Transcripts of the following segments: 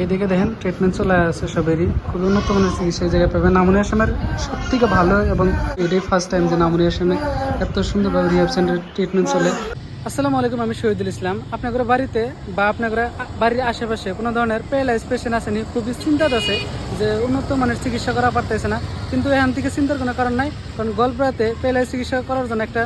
এইদিকে দেখেন ট্রিটমেন্ট চলে আসছে সবেরই, খুবই উন্নত মানের চিকিৎসা এই জায়গায় পাবেন। নামুনিয়া আসামের সব থেকে ভালো এবং এটাই ফার্স্ট টাইম যে নামুনিয়া আসামে এত সুন্দরভাবে রিহ্যাব সেন্টার ট্রিটমেন্ট চলে। আসসালামু আলাইকুম, আমি শহীদুল ইসলাম। আপনাদের বাড়িতে বা আপনাদের বাড়ির আশেপাশে কোনো ধরনের প্যারালাইজ পেশেন্ট আসেনি, খুবই চিন্তাত আছে যে উন্নত মানের চিকিৎসা করা পারতেছে না, কিন্তু এখান থেকে চিন্তার কোনো কারণ নাই, কারণ গল্পরাতে প্যারালাইজ চিকিৎসা করার জন্য একটা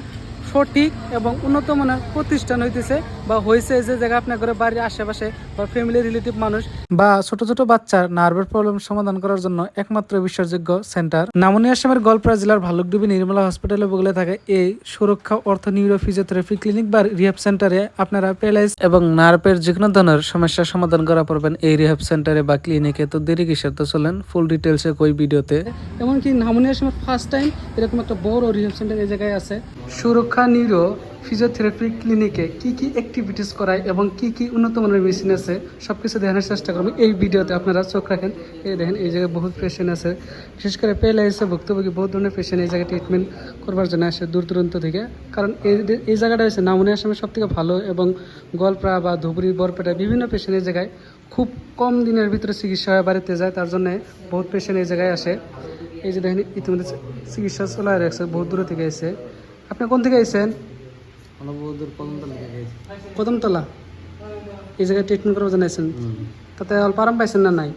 সঠিক এবং উন্নত মানের প্রতিষ্ঠান হইতেছে বা হয়েছে যে জায়গা আপনার ঘরে বাড়ির আশেপাশে বা ফ্যামিলি রিলেটিভ মানুষ বা ছোট ছোট বাচ্চার নার্ভের প্রবলেম সমাধান করার জন্য একমাত্র বিশ্বাসযোগ্য সেন্টার নামুনিয়া আসামের গোয়ালপাড়া জেলার ভালুকডুবি নির্মলা হসপিটালে বগলে থাকে এই সুরক্ষা অর্থ নিউরো ফিজিওথেরাপি ক্লিনিক বা রিহ্যাব সেন্টারে আপনারা প্যারালাইজ এবং নার্ভের যে কোনো ধরনের সমস্যার সমাধান করা পারবেন এই রিহ্যাব সেন্টারে বা ক্লিনিকে। তো দেরি কিসের, তো চলেন ফুল ডিটেলসে কই ভিডিওতে। এমনকি নামুনিয়া আসামের ফার্স্ট টাইম এরকম একটা বড় রিহ্যাব সেন্টার এই জায়গায় আছে। সুরক্ষা নিউরো ফিজিওথেরাপি ক্লিনিকে কি কি অ্যাক্টিভিটিস করায় এবং কি কি উন্নত মানের মেশিন আছে সবকিছু দেখানোর চেষ্টা করবো এই ভিডিওতে। আপনারা চোখ রাখেন, এই দেখেন এই জায়গায় বহুত পেশেন্ট আছে, বিশেষ করে প্যারালাইসিসে ভুক্তভোগী বহুত ধরনের পেশেন্ট এই জায়গায় ট্রিটমেন্ট করবার জন্য আসে দূর দূরান্ত থেকে। কারণ এই জায়গাটা হচ্ছে নামুনিয়া আসামের সব থেকে ভালো এবং গোয়ালপাড়া বা ধুবড়ি বরপেটা বিভিন্ন পেশেন্ট এই জায়গায় খুব কম দিনের ভিতরে চিকিৎসা হয়ে বাড়িতে যায়, তার জন্য বহুত পেশেন্ট এই জায়গায় আসে। এই যে দেখেন ইতিমধ্যে চিকিৎসা চলে রাখছে, বহুত দূর থেকে এসে। আপনি কোন থেকে এসেছেন? কদমতলা। এই জায়গায় ট্রিটমেন্ট করার জন্য এসেছেন, তাতে অল্প আরাম পাইছেন না? নাই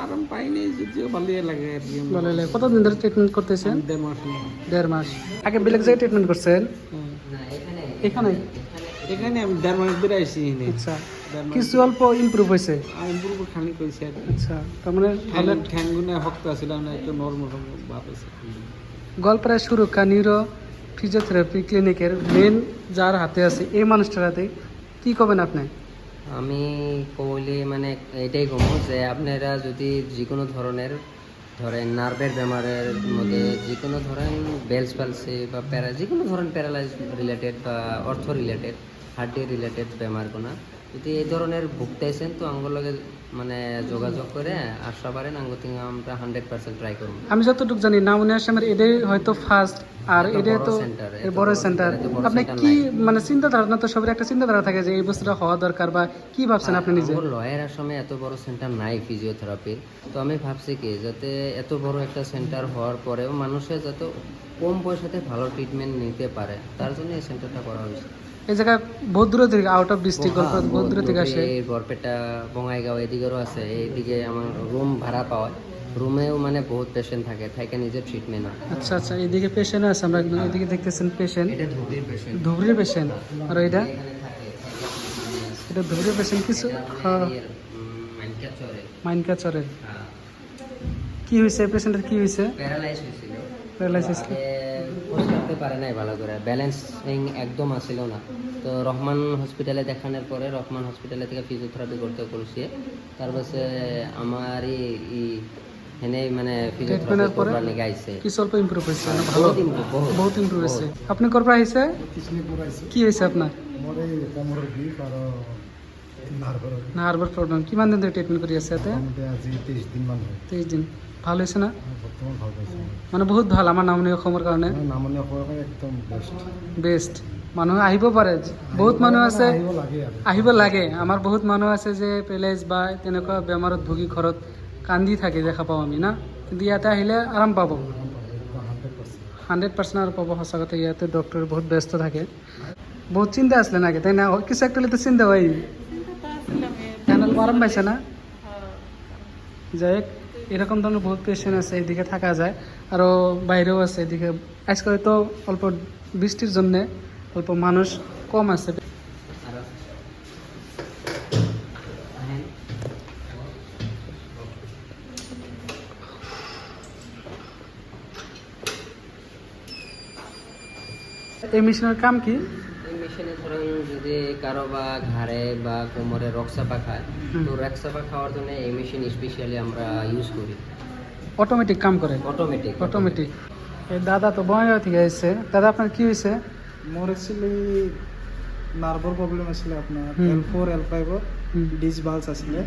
আরাম পাইনি, যদিও ভালোই লাগে আর কি। ভালো লাগে। কতদিন ধরে ট্রিটমেন্ট করতেছেন? 1.5 মাস। 1.5 মাস। আগে বেলেগ জায়গায় ট্রিটমেন্ট করছেন? এখানে এখানে আমি 1.5 মাস ধরে আইছি। আচ্ছা, কিছু অল্প ইমপ্রুভ হয়েছে? আমি পুরো খানি কইছি আর কি। আচ্ছা, তার মানে ভালো। ঠ্যাঙ্গুনে শক্ত আছিল না, একটু নরম ভাব আছে। গোয়ালপাড়া সুরক্ষা নিউরো ফিজিওথেরাপি ক্লিনিকের মেন যার হাতে আছে এই মানুষটার হাতে কি করবেন আপনি? আমি কইলে মানে এটাই কমো যে আপনারা যদি যে কোনো ধরনের ধরেন নার্ভের বেমারের মধ্যে যে কোনো ধরেন বেলস পালসি বা যে কোনো ধরেন প্যারালাইজ রিলেটেড বা অর্থ রিলেটেড হার্টি রিলেটেড বেমারগুলো যদি এই ধরনের ভুগতেছেন তো আঙ্গুর লগে মানে যোগাযোগ করে আসতে পারেন। আঙ্গুর থেকে আমরা 100% ট্রাই করবো। আমি যতটুকু জানি নামুনিয়া আসামের এটাই হয়তো ফার্স্ট, আর এটা তো বড় সেন্টার। আপনি কি মানে চিন্তা ধারণা, তো সবার একটা চিন্তাধারা থাকে যে এই বস্তুটা হওয়া দরকার, বা কি ভাবছেন আপনি নিজে? লয়ের আসামে এত বড় সেন্টার নাই ফিজিওথেরাপির, তো আমি ভাবছি কি যাতে এত বড় একটা সেন্টার হওয়ার পরেও মানুষের যাতে কম পয়সাতে ভালো ট্রিটমেন্ট নিতে পারে, তার জন্য এই সেন্টারটা করা হয়েছে। এই জায়গায় বহুত দূর থেকে, আউট অফ ডিস্ট্রিক্ট বহুত দূর থেকে আসে। বরপেটা, বঙ্গাইগাঁও এদিকেরও আছে। এইদিকে আমার রুম ভাড়া পাওয়া, রুমেও মানে বহুত পেশেন্ট থাকে নিজের ট্রিটমেন্ট হয়। আচ্ছা আচ্ছা, এইদিকে পেশেন্ট আছে, আমরা এদিকে দেখতেছেন পেশেন্ট। এটা ধুবড়ির পেশেন্ট। ধুবড়ির পেশেন্ট। আর এটা ধুবড়ির পেশেন্ট। কিছু মাইনকা চরে কি হয়েছে পেশেন্টের? কি হয়েছে? প্যারালাইজ হয়েছিল। প্যারালাইসিস করতে পারে নাই ভালো করে, ব্যালেন্সিং একদম আসছিল না। তো রহমান হসপিটালে দেখানোর পরে রহমান হসপিটালে থেকে ফিজিওথেরাপি করতে করছি। তারপরে আমারই এনে মানে ফিজিওথেরাপি করবার নিয়ে গাইছে। কি অল্প ইমপ্রুভ হয়েছে? ভালো, বহুত ইমপ্রুভ হয়েছে। আপনি করবা হয়েছে? কি হয়েছে আপনার? নার্ভের প্রবলেম। কিমান দিন ধরে ট্রিটমেন্ট করি আছে? 23 দিন। ভালো হয়েছে না? মানে বহুত ভাল। আমার নামনি অসমৰ কাৰণে একদম বেষ্ট। মানুহ আহিব পাৰে, বহুত মানুহ আছে আহিব লাগে। আমাৰ বহুত মানুহ আছে যে প্যারালাইজ বা তেনেকুৱা বেমাৰত ভুগি ঘৰত কান্দি থাকে, দেখা পাওঁ আমি না, কিন্তু ইয়াতে আহিলে আৰাম পাব 100% আৰু পাব। সঁচা কথা, ইয়াতে ডক্টৰ বহুত ব্যস্ত থাকে। বহুত চিন্তা আসলে নাকি, তাই না? কিছু একটা হলে তো চিন্তা হয়। আরাম পাইছে না? যাই হোক, এরকম ধরনের বহুত পেশেন্ট আছে, এদিকে থাকা যায়। আরও বাইরেও আছে এদিকে। আজকাল তো অল্প বৃষ্টির জন্যে অল্প মানুষ কম আছে। এই মেশিনের কাম কি? এই মেশিনে ধরেন যদি কারো বা ঘাড়ে বা কোমরে রক্সাপা খায়, তো রক্সাপা খাওয়ার জন্য এই মেশিন স্পেশালি আমরা ইউজ করি। অটোমেটিক কাম করে? অটোমেটিক। এই দাদা তো বঙ্গাইগাঁও থেকে এসেছে। দাদা আপনার কি হয়েছে? মোৰ একচুৱেলি নাৰ্ভৰ প্ৰব্লেম আছিলে, আপোনাৰ L4 L5 ডিছ বাল্ছ আছিলে।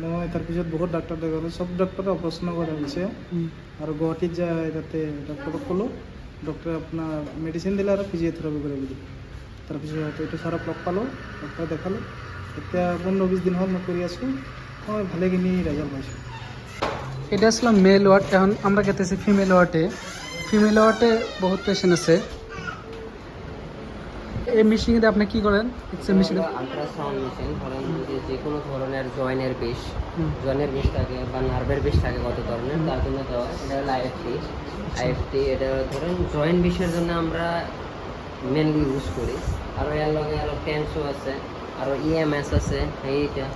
মই তাৰপিছত বহুত ডাক্তৰ দেখালোঁ, চব ডক্টৰে অপাৰেশ্যন কৰা হৈছে। আৰু গুৱাহাটীত যায় তাতে ডক্টৰক ক'লোঁ, ডক্টৰে আপোনাৰ মেডিচিন দিলে আৰু ফিজিঅ'থেৰাপি কৰে বুলি। তাৰপিছত এইটো ছাৰক লগ পালোঁ, ডক্টৰক দেখালোঁ, এতিয়া 15-20 দিন হ'ল মই কৰি আছোঁ, মই ভালেখিনি ৰেজাল্ট পাইছোঁ। এটা আসলে মেল ওয়ার্ড, এখন আমরা গেতেছি ফিমেল ওয়ার্ডে। ফিমেল ওয়ার্ডে বহুত পেশেন্ট আছে। এই মেশিনে আপনি কি করেন? মেশিনে আল্ট্রাসাউন্ড মেশিন, ধরেন যদি যে কোনো ধরনের জয়েনের বিষ থাকে বা নার্ভের বিষ থাকে কত ধরনের, তার জন্য দেওয়া হয়। এটা হলো আইএফটি। এটা ধরেন জয়েন্ট বিষের জন্য আমরা মেনলি ইউজ করি। আরও এর লগে আরও টেন্সও আছে, আরও ইএমএস আছে, এইটা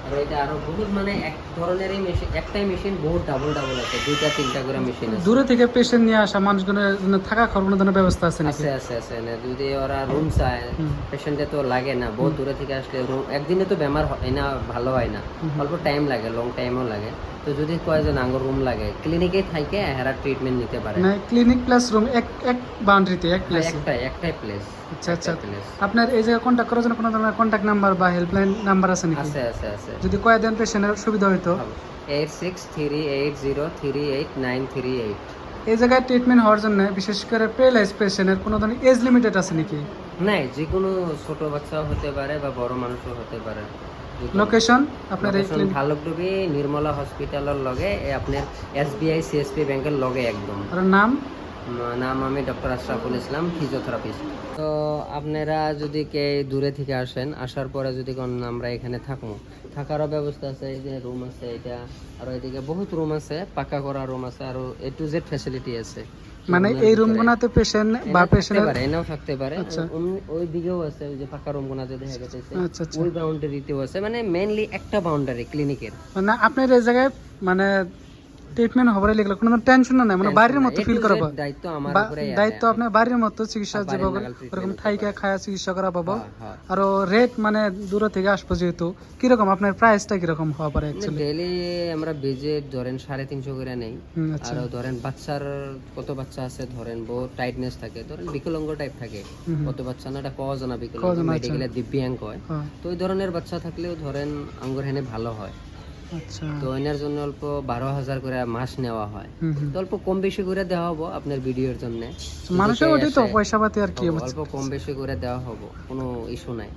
আর এটা আরও বহুত, মানে এক ধরনেরই মেশিন, একটাই মেশিন বহুত ডাবল আছে, 2-3টা করে মেশিন আছে। দূরে থেকে পেশেন্ট নিয়ে আসা মানুষজনের জন্য থাকা খাওয়ার কোনো ধরনের ব্যবস্থা আছে নাকি? আছে না, যদি ওরা রুম চায়, পেশেন্টে তো লাগে না, বহুত দূরে থেকে আসলে রুম একদিনে তো বেমার হয় না, ভালো হয় না, অল্প টাইম লাগে, লং টাইমও লাগে। তো যদি কয়েকজন আঙ্গুর রুম লাগে, ক্লিনিকে থাকে হেরা ট্রিটমেন্ট নিতে পারে। মানে ক্লিনিক প্লাস রুম এক বাউন্ডারিতে, এক প্লেসে? একটাই প্লেস। আচ্ছা। আপনার এই জায়গায় কন্ট্যাক্ট করার জন্য কোনো ধরনের কন্ট্যাক্ট নাম্বার বা হেল্পলাইন নাম্বার আছে নাকি? আছে। যদি কয়েক দিন পেশেন্টের সুবিধা হইতো? 86380938। এই জায়গায় ট্রিটমেন্ট হওয়ার জন্য বিশেষ করে প্যারালাইজ পেশেন্টের কোনো ধরনের এজ লিমিটেড আছে নাকি? নাই, যে কোনো ছোট বাচ্চাও হতে পারে বা বড় মানুষও হতে পারে। লোকেশন আপনার এই ক্লিনিক? ভালুকডুবি নির্মলা হসপিটালের লগে, আপনার এসবিআই সিএসপি ব্যাংকের লগে একদম। আর নাম? আমি ডক্টর আশরাফুল ইসলাম, ফিজিওথেরাপিস্ট। তো আপনারা যদি কে দূরে থেকে আসেন, আসার পরে যদি কোন আমরা এখানে থাকারও ব্যবস্থা আছে, এই যে রুম আছে এটা, আর এদিকে বহুত রুম আছে, পাকা করা রুম আছে, আর A to Z ফ্যাসিলিটি আছে। মানে এই রুমগুলোতে পেশেন্ট বা পেশেন্ট এনাও থাকতে পারে। আচ্ছা। ওই দিকেও আছে, ওই যে পাকা রুমগুলো যে দেখা যাচ্ছে, আচ্ছা। ওই বাউন্ডারিতেও আছে, মানে মেইনলি একটা বাউন্ডারি ক্লিনিকের। মানে আপনার এই জায়গায় মানে ট্রিটমেন্ট হবার লাগলে কোনো টেনশন নাই, মানে বাড়ির মতো ফিল করাবো। দায়িত্ব আমার উপরে, দায়িত্ব আপনার বাড়ির মতো চিকিৎসা যেভাবে এরকম থাইকা খায়া চিকিৎসা করা পাবো। হ্যাঁ। আর রেট মানে দূর থেকে আসবো যেহেতু, কিরকম আপনার প্রাইসটা কিরকম হওয়া পারে? ডেইলি আমরা বেজে ধরেন 350 করে নেই। আচ্ছা। আর ধরেন বাচ্চার কত বাচ্চা আছে, ধরেন বহুত টাইটনেস থাকে, ধরেন বিকলাঙ্গ টাইপ থাকে, কত বাচ্চা না, এটা পাওয়া যায় না, বিকলাঙ্গ মেডিকেলে দিব্যাঙ্গ হয়। তো ওই ধরনের বাচ্চা থাকলেও ধরেন আঙ্গুর হেনে ভালো হয়। আচ্ছা। তো এনার জন্য অল্প 12,000 করে মাস নেওয়া হয়। তো অল্প কম বেশি করে দেওয়া হবো আপনার ভিডিওর জন্য। মানুষের ওটাই তো পয়সা পাতি, আর কি অল্প কম বেশি করে দেওয়া হবো, কোনো ইস্যু নাই।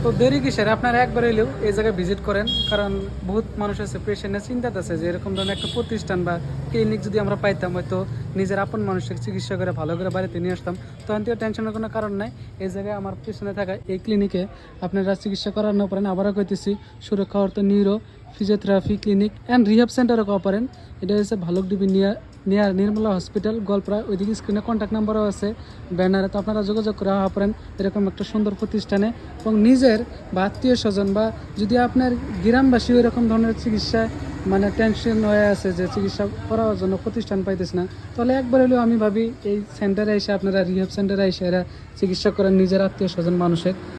তো দেরি কিসের, আপনারা একবার এলেও এই জায়গায় ভিজিট করেন, কারণ বহুত মানুষ আছে পেশেন্টের চিন্তাতে আছে যে এরকম ধরনের একটা প্রতিষ্ঠান বা ক্লিনিক যদি আমরা পাইতাম, হয়তো নিজের আপন মানুষকে চিকিৎসা করে ভালো করে বাড়িতে নিয়ে আসতাম, তখন থেকে টেনশনের কোনো কারণ নাই। এই জায়গায় আমার পিছনে থাকা এই ক্লিনিকে আপনারা চিকিৎসা করানো পারেন। আবারও কইতেছি, সুরক্ষা অর্থ neuro physiotherapy clinic and rehab সেন্টারও করা পারেন। এটা হচ্ছে ভালুকডুবি নিয়ার নির্মলা হসপিটাল, গোয়ালপাড়া। ওইদিকে স্ক্রিনে কন্ট্যাক্ট নাম্বারও আছে ব্যানারে, তো আপনারা যোগাযোগ করে হওয়া পারেন এরকম একটা সুন্দর প্রতিষ্ঠানে। এবং নিজের বা আত্মীয় স্বজন বা যদি আপনার গ্রামবাসী এরকম ধরনের চিকিৎসায় মানে টেনশন হয়ে আছে যে চিকিৎসা করার জন্য প্রতিষ্ঠান পাইতেছে না, তাহলে একবার হলেও আমি ভাবি এই সেন্টারে এসে আপনারা রিহ্যাব সেন্টারে এসে এরা চিকিৎসা করেন নিজের আত্মীয় স্বজন মানুষের।